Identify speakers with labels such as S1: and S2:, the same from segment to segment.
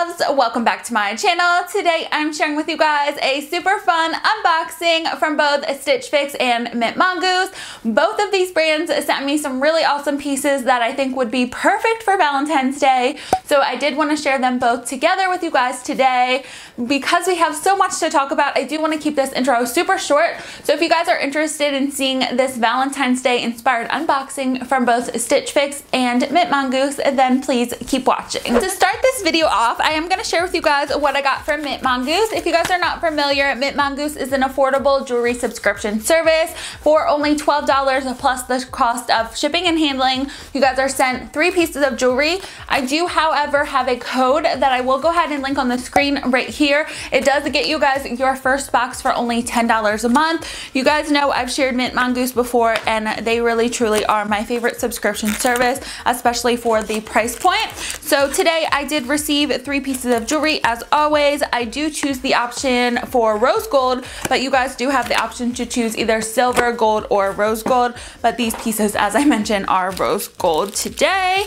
S1: loves, welcome back to my channel. Today I'm sharing with you guys a super fun unboxing from both Stitch Fix and MintMongoose. Both of these brands sent me some really awesome pieces that I think would be perfect for Valentine's Day. So I did want to share them both together with you guys today. Because we have so much to talk about, I do want to keep this intro super short. So if you guys are interested in seeing this Valentine's Day inspired unboxing from both Stitch Fix and MintMongoose, then please keep watching. To start this video off, I am going to share with you guys what I got from MintMongoose. If you guys are not familiar, MintMongoose is an affordable jewelry subscription service for only $12 plus the cost of shipping and handling. You guys are sent 3 pieces of jewelry. I do, however, have a code that I will go ahead and link on the screen right here. It does get you guys your first box for only $10 a month. You guys know I've shared MintMongoose before, and they really truly are my favorite subscription service, especially for the price point. So today I did receive 3 pieces of jewelry. As always, I do choose the option for rose gold, but you guys do have the option to choose either silver, gold, or rose gold. But these pieces, as I mentioned, are rose gold today.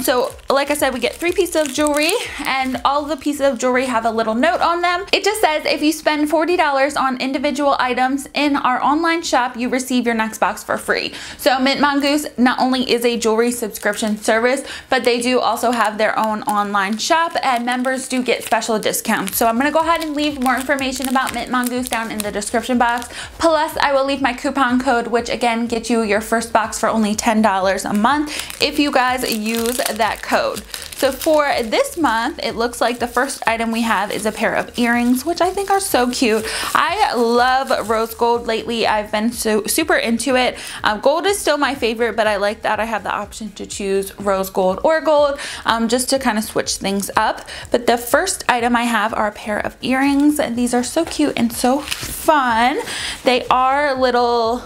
S1: So like I said, we get 3 pieces of jewelry, and all the pieces of jewelry have a little note on them. It just says if you spend $40 on individual items in our online shop, you receive your next box for free. So MintMongoose not only is a jewelry subscription service, but they do also have their own online shop, and members do get special discounts. So I'm going to go ahead and leave more information about MintMongoose down in the description box. Plus, I will leave my coupon code, which again gets you your first box for only $10 a month if you guys use that code. So for this month, it looks like the first item we have is a pair of earrings, which I think are so cute. I love rose gold lately. I've been so super into it. Gold is still my favorite, but I like that I have the option to choose rose gold or gold, just to kind of switch things up. But the first item I have are a pair of earrings, and these are so cute and so fun. They are little,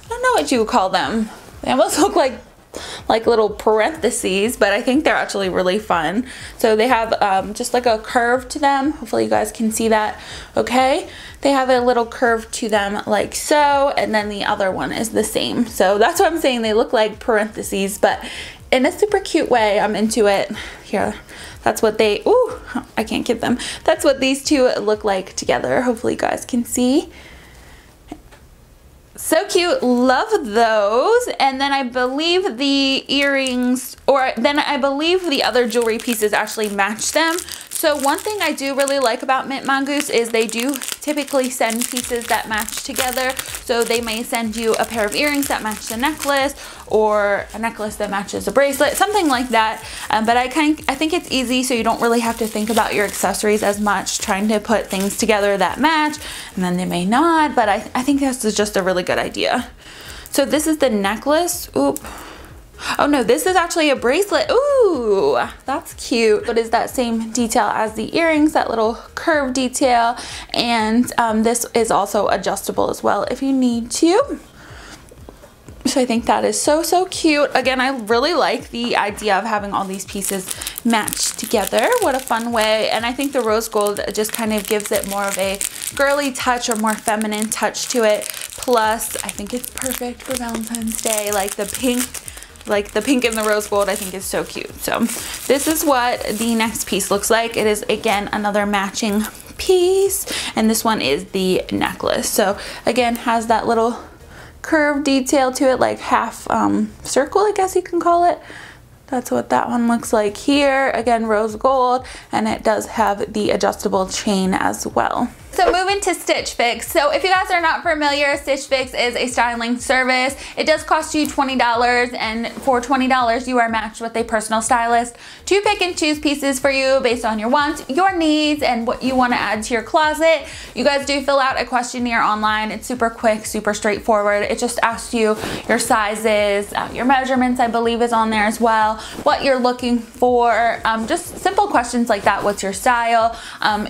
S1: I don't know what you would call them. They almost look like little parentheses, but I think they're actually really fun. So they have just like a curve to them. Hopefully you guys can see that okay. They have a little curve to them like so, and then the other one is the same. So that's what I'm saying, they look like parentheses, but in a super cute way. I'm into it. Here, that's what they, ooh, I can't get them. That's what these two look like together. Hopefully you guys can see. So cute, love those. And then I believe the earrings, or then I believe the other jewelry pieces actually match them. So one thing I do really like about MintMongoose is they do typically send pieces that match together. So they may send you a pair of earrings that match the necklace, or a necklace that matches a bracelet, something like that. But I think it's easy, so you don't really have to think about your accessories as much, trying to put things together that match, and then they may not, but I think this is just a really good idea. So this is the necklace. Oop. Oh no, this is actually a bracelet. Ooh, that's cute. But it's that same detail as the earrings, that little curve detail. And this is also adjustable as well if you need to. So I think that is so, so cute. Again, I really like the idea of having all these pieces matched together. What a fun way. And I think the rose gold just kind of gives it more of a girly touch, or more feminine touch to it. Plus, I think it's perfect for Valentine's Day. Like the pink and the rose gold, I think is so cute. So this is what the next piece looks like. It is, again, another matching piece, and this one is the necklace. So again, has that little curve detail to it, like half circle, I guess you can call it. That's what that one looks like here. Again, rose gold, and it does have the adjustable chain as well. So moving to Stitch Fix. So if you guys are not familiar, Stitch Fix is a styling service. It does cost you $20, and for $20 you are matched with a personal stylist to pick and choose pieces for you based on your wants, your needs, and what you want to add to your closet. You guys do fill out a questionnaire online. It's super quick, super straightforward. It just asks you your sizes, your measurements, I believe is on there as well, what you're looking for, just simple questions like that. What's your style?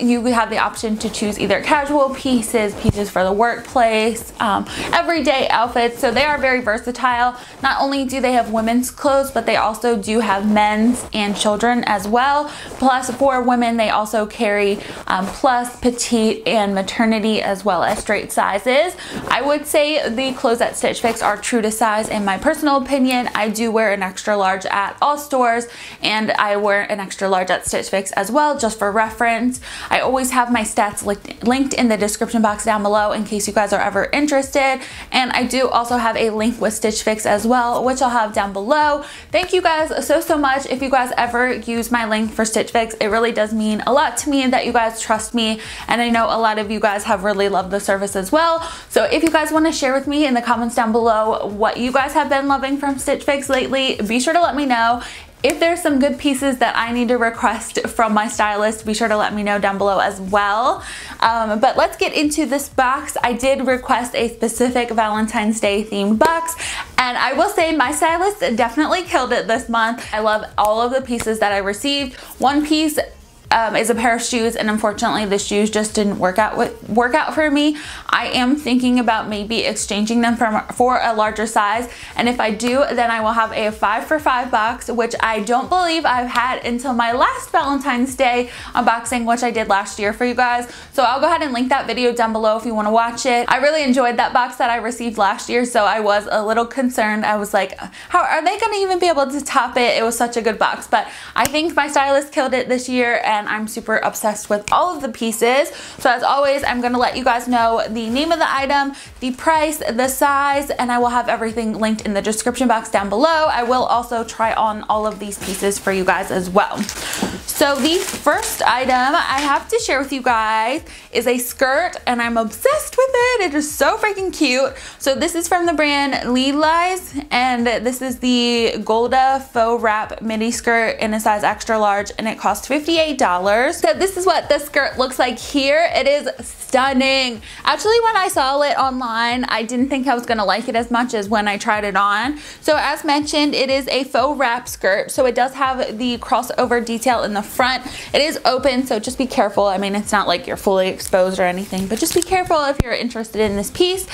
S1: You have the option to choose either either casual pieces, pieces for the workplace, everyday outfits. So they are very versatile. Not only do they have women's clothes, but they also do have men's and children as well. Plus for women, they also carry plus, petite, and maternity, as well as straight sizes. I would say the clothes at Stitch Fix are true to size in my personal opinion. I do wear an extra large at all stores, and I wear an extra large at Stitch Fix as well, just for reference. I always have my stats linked in the description box down below in case you guys are ever interested, and I do also have a link with Stitch Fix as well, which I'll have down below. Thank you guys so much. If you guys ever use my link for Stitch Fix, it really does mean a lot to me that you guys trust me, and I know a lot of you guys have really loved the service as well. So if you guys want to share with me in the comments down below what you guys have been loving from Stitch Fix lately, be sure to let me know. If there's some good pieces that I need to request from my stylist, be sure to let me know down below as well. But let's get into this box. I did request a specific Valentine's Day themed box, and I will say my stylist definitely killed it this month. I love all of the pieces that I received. One piece is a pair of shoes, and unfortunately the shoes just didn't work out for me. I am thinking about maybe exchanging them for a larger size, and if I do, then I will have a 5 for $5 box, which I don't believe I've had until my last Valentine's Day unboxing, which I did last year for you guys. So I'll go ahead and link that video down below if you want to watch it. I really enjoyed that box that I received last year, so I was a little concerned. I was like, how are they going to even be able to top it? It was such a good box, but I think my stylist killed it this year, and I'm super obsessed with all of the pieces. So as always, I'm going to let you guys know the name of the item, the price, the size, and I will have everything linked in the description box down below. I will also try on all of these pieces for you guys as well. So the first item I have to share with you guys is a skirt, and I'm obsessed with it. It is so freaking cute. So this is from the brand Levi's, and this is the Golda faux wrap midi skirt in a size extra large, and it cost $58. So this is what the skirt looks like here. It is stunning. Actually, when I saw it online, I didn't think I was gonna like it as much as when I tried it on. So as mentioned, it is a faux wrap skirt. So it does have the crossover detail in the front. It is open, so just be careful. I mean, it's not like you're fully exposed or anything, but just be careful if you're interested in this piece.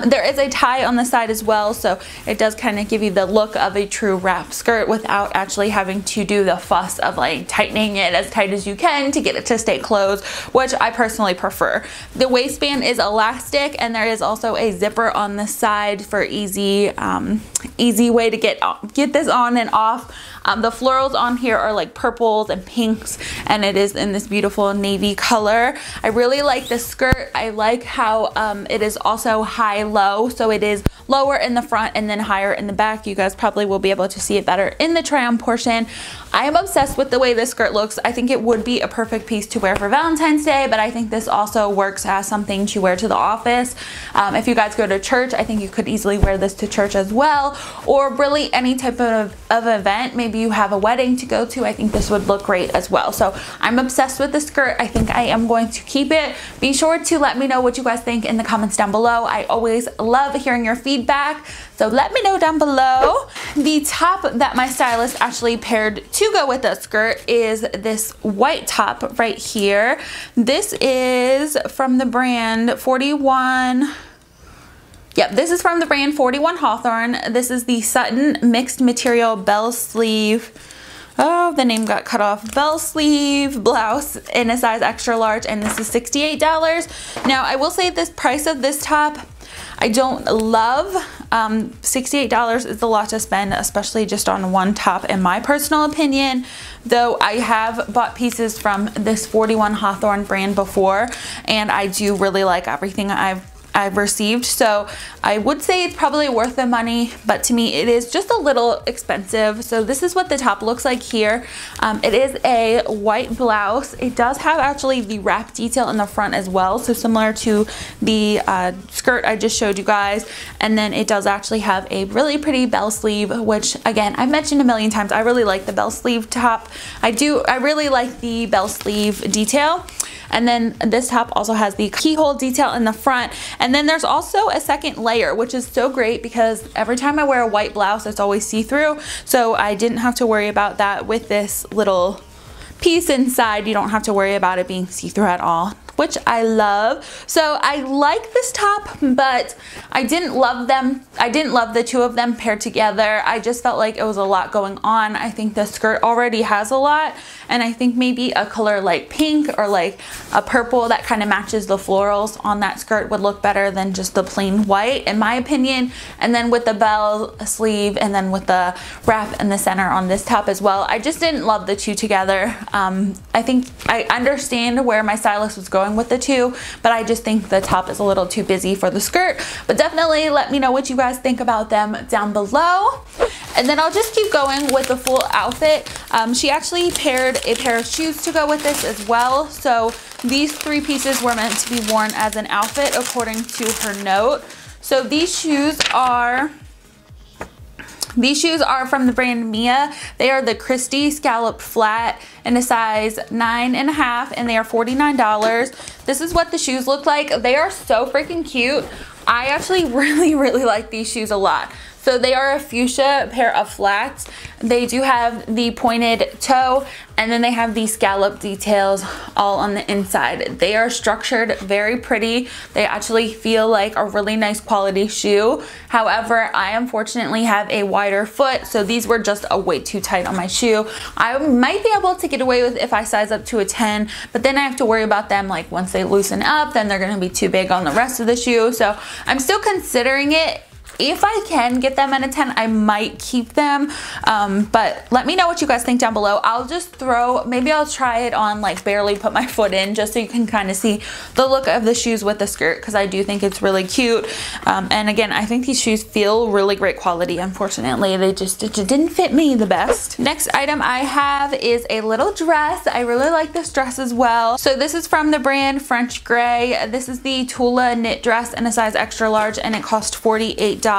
S1: There is a tie on the side as well, so it does kind of give you the look of a true wrap skirt without actually having to do the fuss of like tightening it as tight as you can to get it to stay closed, which I personally prefer. The waistband is elastic, and there is also a zipper on the side for easy way to get this on and off. The florals on here are like purples and pinks, and it is in this beautiful navy color. I really like the skirt. I like how it is also high-low, so it is lower in the front and then higher in the back. You guys probably will be able to see it better in the try-on portion. I am obsessed with the way this skirt looks. I think it would be a perfect piece to wear for Valentine's Day, but I think this also works as something to wear to the office. If you guys go to church, I think you could easily wear this to church as well, or really any type of event. Maybe you have a wedding to go to. I think this would look great as well. So I'm obsessed with the skirt. I think I am going to keep it. Be sure to let me know what you guys think in the comments down below. I always love hearing your feedback, so let me know down below. The top that my stylist actually paired to go with the skirt is this white top right here. This is from the brand 41. Yep, this is from the brand 41 Hawthorn. This is the Sutton mixed material bell sleeve. Oh, the name got cut off. Bell sleeve blouse in a size extra large, and this is $68. Now, I will say this price of this top, I don't love. $68 is a lot to spend, especially just on one top in my personal opinion. Though I have bought pieces from this 41 Hawthorn brand before, and I do really like everything I've received, so I would say it's probably worth the money, but to me it is just a little expensive. So this is what the top looks like here. It is a white blouse. It does have actually the wrap detail in the front as well, so similar to the skirt I just showed you guys, and then it does actually have a really pretty bell sleeve, which again, I've mentioned a million times, I really like the bell sleeve top. I really like the bell sleeve detail. And then this top also has the keyhole detail in the front. And then there's also a second layer, which is so great because every time I wear a white blouse, it's always see-through. So I didn't have to worry about that with this little piece inside. You don't have to worry about it being see-through at all, which I love. So I like this top, but I didn't love them. I didn't love the two of them paired together. I just felt like it was a lot going on. I think the skirt already has a lot, and I think maybe a color like pink or like a purple that kind of matches the florals on that skirt would look better than just the plain white, in my opinion. And then with the bell sleeve and then with the wrap in the center on this top as well, I just didn't love the two together. I think I understand where my stylist was going with the two, but I just think the top is a little too busy for the skirt. But definitely let me know what you guys think about them down below. And then I'll just keep going with the full outfit. She actually paired a pair of shoes to go with this as well. So these three pieces were meant to be worn as an outfit according to her note. So these shoes are from the brand Mia. They are the Kristi Scalloped Flat in a size 9.5, and they are $49. This is what the shoes look like. They are so freaking cute. I actually really like these shoes a lot. So they are a fuchsia pair of flats. They do have the pointed toe, and then they have these scallop details all on the inside. They are structured very pretty. They actually feel like a really nice quality shoe. However, I unfortunately have a wider foot, so these were just a way too tight on my shoe. I might be able to get away with if I size up to a 10, but then I have to worry about them like once they loosen up, then they're gonna be too big on the rest of the shoe. So I'm still considering it. If I can get them at a 10, I might keep them, but let me know what you guys think down below. I'll just maybe I'll try it on, like barely put my foot in, just so you can kind of see the look of the shoes with the skirt, because I do think it's really cute. And again, I think these shoes feel really great quality. Unfortunately, it just didn't fit me the best. Next item I have is a little dress. I really like this dress as well. So this is from the brand French Gray. This is the Tula knit dress in a size extra large, and it cost $48.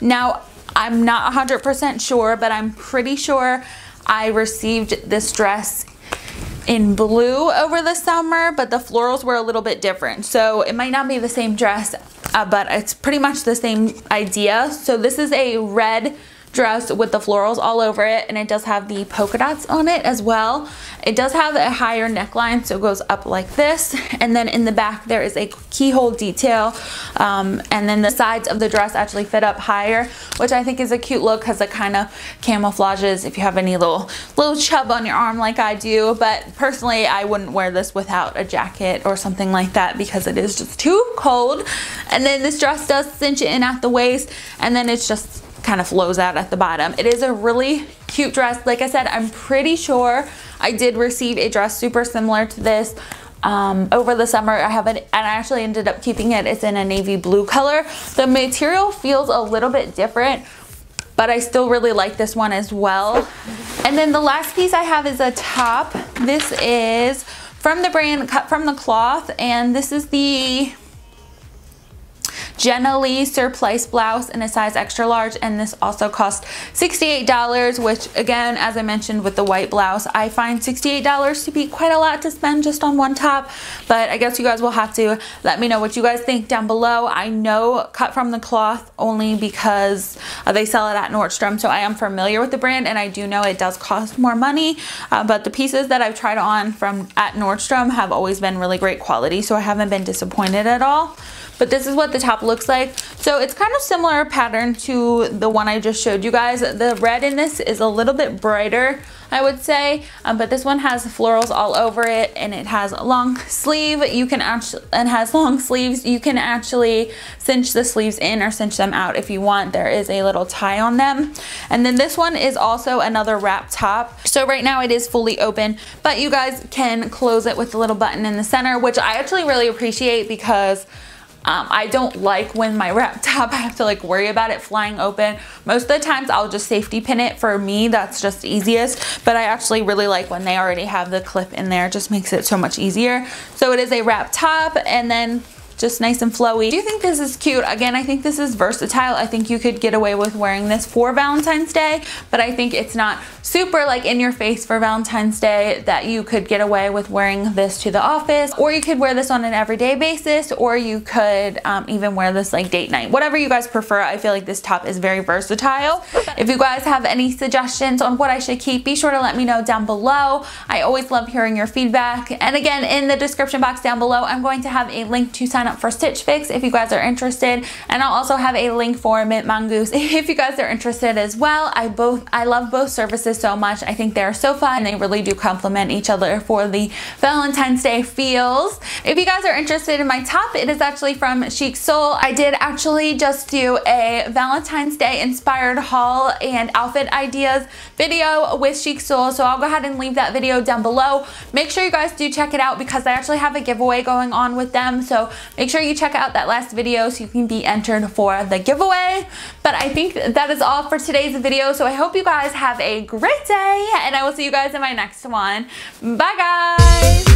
S1: Now, I'm not 100% sure, but I'm pretty sure I received this dress in blue over the summer, but the florals were a little bit different. So it might not be the same dress, but it's pretty much the same idea. So this is a red dress with the florals all over it, and it does have the polka dots on it as well. It does have a higher neckline, so it goes up like this, and then in the back there is a keyhole detail, and then the sides of the dress actually fit up higher, which I think is a cute look because it kind of camouflages if you have any little chub on your arm like I do. But personally, I wouldn't wear this without a jacket or something like that because it is just too cold. And then this dress does cinch in at the waist, and then it's just kind of flows out at the bottom. It is a really cute dress. Like I said, I'm pretty sure I did receive a dress super similar to this over the summer. I have it, and I actually ended up keeping it. It's in a navy blue color. The material feels a little bit different, but I still really like this one as well. And then the last piece I have is a top. This is from the brand Cut from the Cloth, and this is the Jenalee Surplice blouse in a size extra large, and this also cost $68, which again, as I mentioned with the white blouse, I find $68 to be quite a lot to spend just on one top. But I guess you guys will have to let me know what you guys think down below. I know Cut from the Cloth only because they sell it at Nordstrom, so I am familiar with the brand, and I do know it does cost more money, but the pieces that I've tried on from at Nordstrom have always been really great quality, so I haven't been disappointed at all. But this is what the top looks like. So it's kind of similar pattern to the one I just showed you guys. The red in this is a little bit brighter, I would say, but this one has florals all over it, and it has a long sleeve. Has long sleeves. You can actually cinch the sleeves in or cinch them out if you want. There is a little tie on them. And then this one is also another wrap top. So right now it is fully open, but you guys can close it with a little button in the center, which I actually really appreciate because I don't like when my wrap top, I have to like worry about it flying open. Most of the times I'll just safety pin it. For me, that's just easiest, but I actually really like when they already have the clip in there. It just makes it so much easier. So it is a wrap top, and then just nice and flowy. I do think this is cute. Again, I think this is versatile. I think you could get away with wearing this for Valentine's Day, but I think it's not super like in your face for Valentine's Day that you could get away with wearing this to the office, or you could wear this on an everyday basis, or you could even wear this like date night. Whatever you guys prefer, I feel like this top is very versatile. If you guys have any suggestions on what I should keep, be sure to let me know down below. I always love hearing your feedback. And again, in the description box down below, I'm going to have a link to sign up for Stitch Fix if you guys are interested. And I'll also have a link for MintMongoose if you guys are interested as well. I love both services so much. I think they're so fun and they really do complement each other for the Valentine's Day feels. If you guys are interested in my top, it is actually from Chic Soul. I did actually just do a Valentine's Day inspired haul and outfit ideas video with Chic Soul, so I'll go ahead and leave that video down below. Make sure you guys do check it out because I actually have a giveaway going on with them, so make sure you check out that last video so you can be entered for the giveaway. But I think that is all for today's video, so I hope you guys have a great day and I will see you guys in my next one. Bye guys!